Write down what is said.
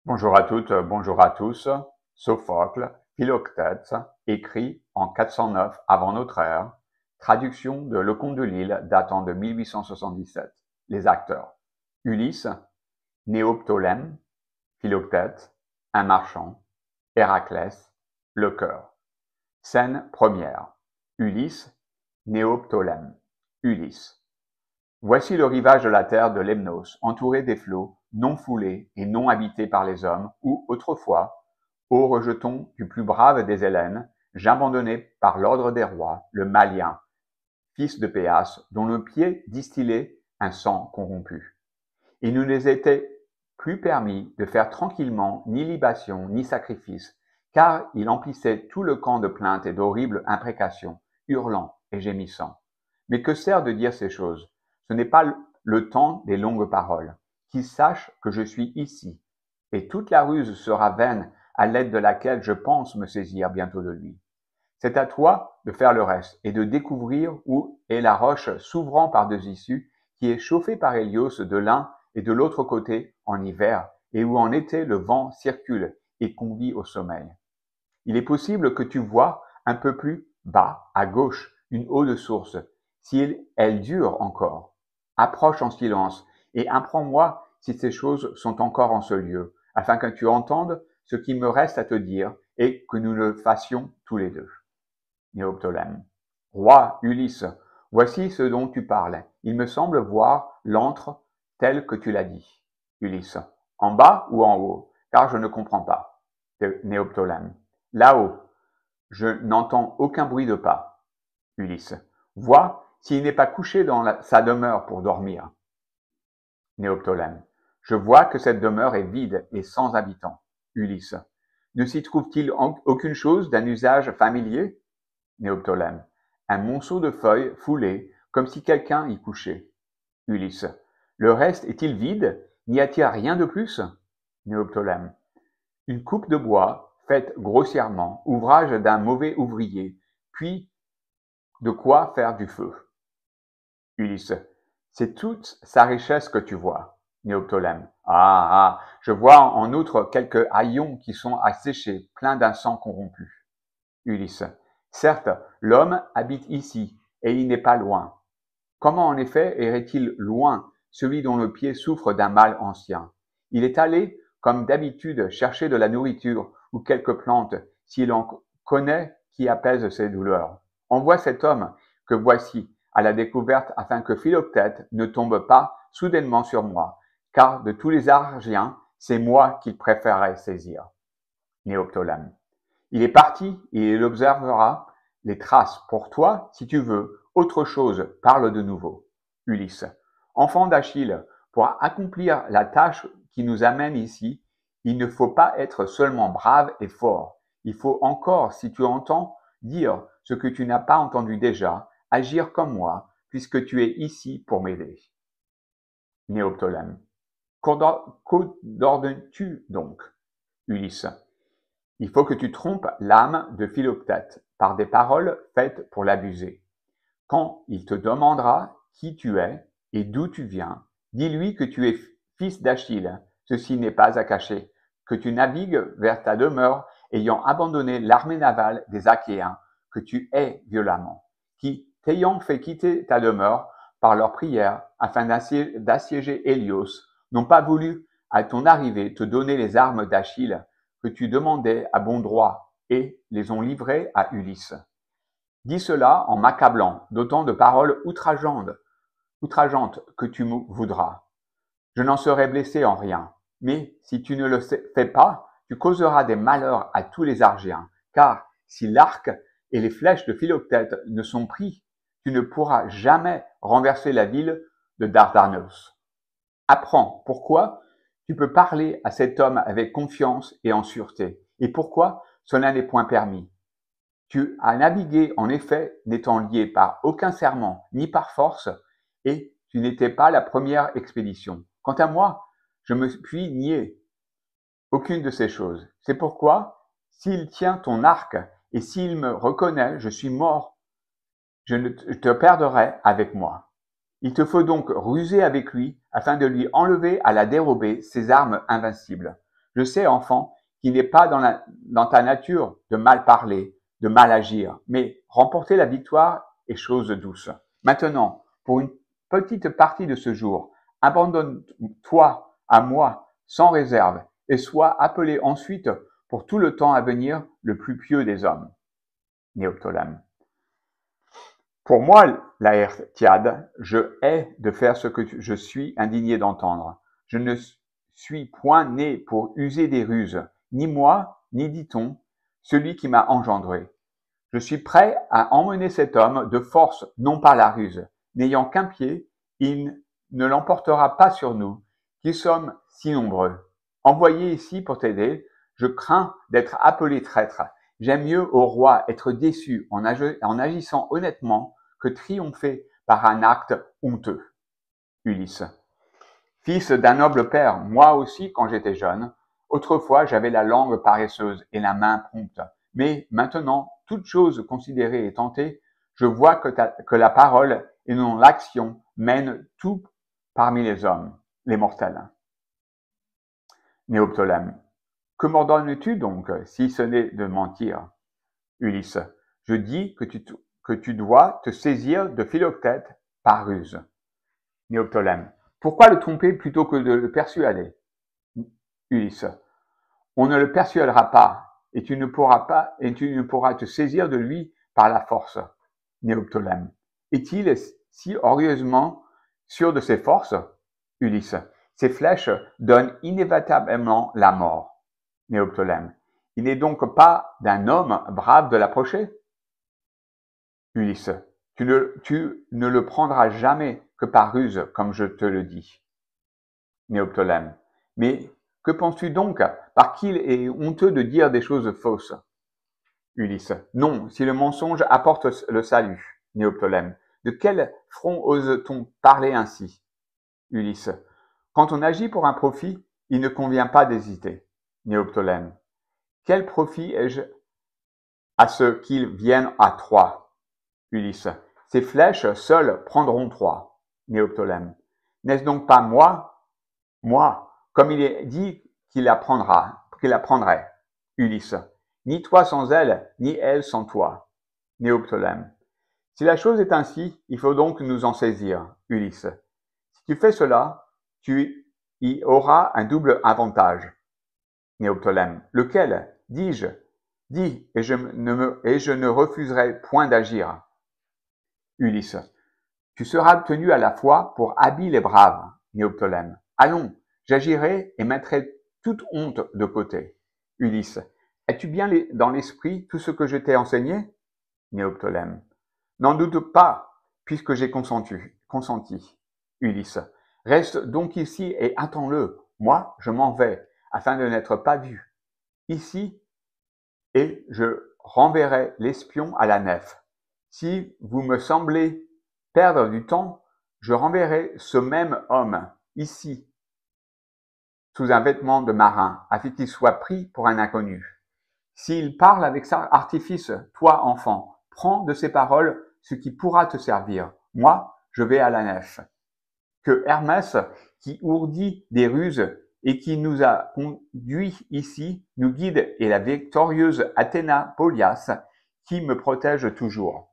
Bonjour à toutes, bonjour à tous. Sophocle, Philoctète, écrit en 409 avant notre ère, traduction de Le Comte de Lille datant de 1877. Les acteurs: Ulysse, Néoptolème, Philoctète, un marchand, Héraclès, le cœur. Scène première. Ulysse, Néoptolème. Ulysse. Voici le rivage de la terre de Lemnos, entouré des flots, non foulé et non habité par les hommes, où, autrefois, ô rejeton du plus brave des Hellènes, j'abandonnai par l'ordre des rois le Malien, fils de Péas, dont le pied distillait un sang corrompu. Il ne nous était plus permis de faire tranquillement ni libation ni sacrifice, car il emplissait tout le camp de plaintes et d'horribles imprécations, hurlant et gémissant. Mais que sert de dire ces choses? Ce n'est pas le temps des longues paroles. Qu'il sache que je suis ici, et toute la ruse sera vaine à l'aide de laquelle je pense me saisir bientôt de lui. C'est à toi de faire le reste et de découvrir où est la roche s'ouvrant par deux issues qui est chauffée par Hélios de l'un et de l'autre côté en hiver et où en été le vent circule et convie au sommeil. Il est possible que tu vois un peu plus bas, à gauche, une eau de source, si elle dure encore. Approche en silence et apprends-moi si ces choses sont encore en ce lieu, afin que tu entendes ce qui me reste à te dire et que nous le fassions tous les deux. Néoptolème. Roi Ulysse, voici ce dont tu parles. Il me semble voir l'antre tel que tu l'as dit. Ulysse. En bas ou en haut? Car je ne comprends pas. Néoptolème. Là-haut. Je n'entends aucun bruit de pas. Ulysse. Vois s'il n'est pas couché dans sa demeure pour dormir. Néoptolème. Je vois que cette demeure est vide et sans habitants. Ulysse. Ne s'y trouve-t-il aucune chose d'un usage familier? Néoptolème. Un monceau de feuilles foulées, comme si quelqu'un y couchait. Ulysse. Le reste est-il vide? N'y a-t-il rien de plus? Néoptolème. Une coupe de bois, faite grossièrement, ouvrage d'un mauvais ouvrier, puis de quoi faire du feu. Ulysse. C'est toute sa richesse que tu vois. Néoptolème. Je vois en outre quelques haillons qui sont asséchés, pleins d'un sang corrompu. Ulysse. Certes, l'homme habite ici, et il n'est pas loin. Comment en effet irait-il loin, celui dont le pied souffre d'un mal ancien? Il est allé, comme d'habitude, chercher de la nourriture ou quelques plantes, s'il en connaît qui apaise ses douleurs. Envoie cet homme que voici à la découverte afin que Philoctète ne tombe pas soudainement sur moi, car de tous les Argiens, c'est moi qu'il préférerait saisir. Néoptolème. Il est parti et il observera les traces. Pour toi, si tu veux autre chose, parle de nouveau. Ulysse. Enfant d'Achille, pour accomplir la tâche qui nous amène ici, il ne faut pas être seulement brave et fort. Il faut encore, si tu entends, dire ce que tu n'as pas entendu déjà, agir comme moi, puisque tu es ici pour m'aider. Néoptolème. Qu'ordonnes-tu donc? Ulysse. Il faut que tu trompes l'âme de Philoctète par des paroles faites pour l'abuser. Quand il te demandera qui tu es et d'où tu viens, dis-lui que tu es fils d'Achille, ceci n'est pas à cacher, que tu navigues vers ta demeure ayant abandonné l'armée navale des Achéens, que tu hais violemment, qui, t'ayant fait quitter ta demeure par leurs prières afin d'assiéger Hélios, n'ont pas voulu à ton arrivée te donner les armes d'Achille que tu demandais à bon droit et les ont livrées à Ulysse. Dis cela en m'accablant d'autant de paroles outrageantes que tu voudras. Je n'en serai blessé en rien, mais si tu ne le fais pas, tu causeras des malheurs à tous les Argiens, car si l'arc et les flèches de Philoctète ne sont pris, tu ne pourras jamais renverser la ville de Dardanos. Apprends pourquoi tu peux parler à cet homme avec confiance et en sûreté, et pourquoi cela n'est point permis. Tu as navigué en effet n'étant lié par aucun serment ni par force, et tu n'étais pas la première expédition. Quant à moi, je me puis nier aucune de ces choses. C'est pourquoi, s'il tient ton arc et s'il me reconnaît, je suis mort, je te perdrai avec moi. Il te faut donc ruser avec lui afin de lui enlever à la dérobée ses armes invincibles. Je sais, enfant, qu'il n'est pas dans ta nature de mal parler, de mal agir, mais remporter la victoire est chose douce. Maintenant, pour une petite partie de ce jour, abandonne-toi à moi sans réserve et sois appelé ensuite pour tout le temps à venir le plus pieux des hommes. Néoptolème. Pour moi, Laërtiade, je hais de faire ce que je suis indigné d'entendre. Je ne suis point né pour user des ruses, ni moi, ni dit-on, celui qui m'a engendré. Je suis prêt à emmener cet homme de force, non par la ruse. N'ayant qu'un pied, il ne l'emportera pas sur nous, qui sommes si nombreux. Envoyé ici pour t'aider, je crains d'être appelé traître. J'aime mieux au roi être déçu en agissant honnêtement que triompher par un acte honteux. Ulysse. Fils d'un noble père, moi aussi quand j'étais jeune, autrefois j'avais la langue paresseuse et la main prompte. Mais maintenant, toute chose considérée et tentée, je vois que la parole et non l'action mènent tout parmi les hommes, les mortels. Néoptolème. Que m'ordonnes-tu donc, si ce n'est de mentir? Ulysse. Je dis que tu dois te saisir de Philoctète par ruse. Néoptolème. Pourquoi le tromper plutôt que de le persuader? Ulysse. On ne le persuadera pas, et tu ne pourras te saisir de lui par la force. Néoptolème. Est-il si orgueilleusement sûr de ses forces? Ulysse. Ses flèches donnent inévitablement la mort. Néoptolème. Il n'est donc pas d'un homme brave de l'approcher? Ulysse. Tu ne le prendras jamais que par ruse, comme je te le dis. Néoptolème. Mais que penses-tu donc, par qu'il est honteux de dire des choses fausses? Ulysse. Non, si le mensonge apporte le salut. Néoptolème. De quel front ose-t-on parler ainsi? Ulysse. Quand on agit pour un profit, il ne convient pas d'hésiter. Néoptolème. Quel profit ai-je à ce qu'ils viennent à Troie? Ulysse. Ces flèches seules prendront Troie. Néoptolème. N'est-ce donc pas moi, comme il est dit qu'il la prendrait? Ulysse. Ni toi sans elle, ni elle sans toi. Néoptolème. Si la chose est ainsi, il faut donc nous en saisir. Ulysse. Si tu fais cela, tu y auras un double avantage. Néoptolème. Lequel? Dis-je. Dis, et je ne refuserai point d'agir. Ulysse. Tu seras tenu à la fois pour habile et brave. Néoptolème. Allons, j'agirai et mettrai toute honte de côté. Ulysse. As-tu bien dans l'esprit tout ce que je t'ai enseigné? Néoptolème. N'en doute pas, puisque j'ai consenti. Ulysse. Reste donc ici et attends-le. Moi, je m'en vais, afin de n'être pas vu. Ici, et je renverrai l'espion à la nef. Si vous me semblez perdre du temps, je renverrai ce même homme, ici, sous un vêtement de marin, afin qu'il soit pris pour un inconnu. S'il parle avec artifice, toi, enfant, prends de ses paroles ce qui pourra te servir. Moi, je vais à la nef. Que Hermès, qui ourdit des ruses et qui nous a conduits ici, nous guide, et la victorieuse Athéna Polias, qui me protège toujours.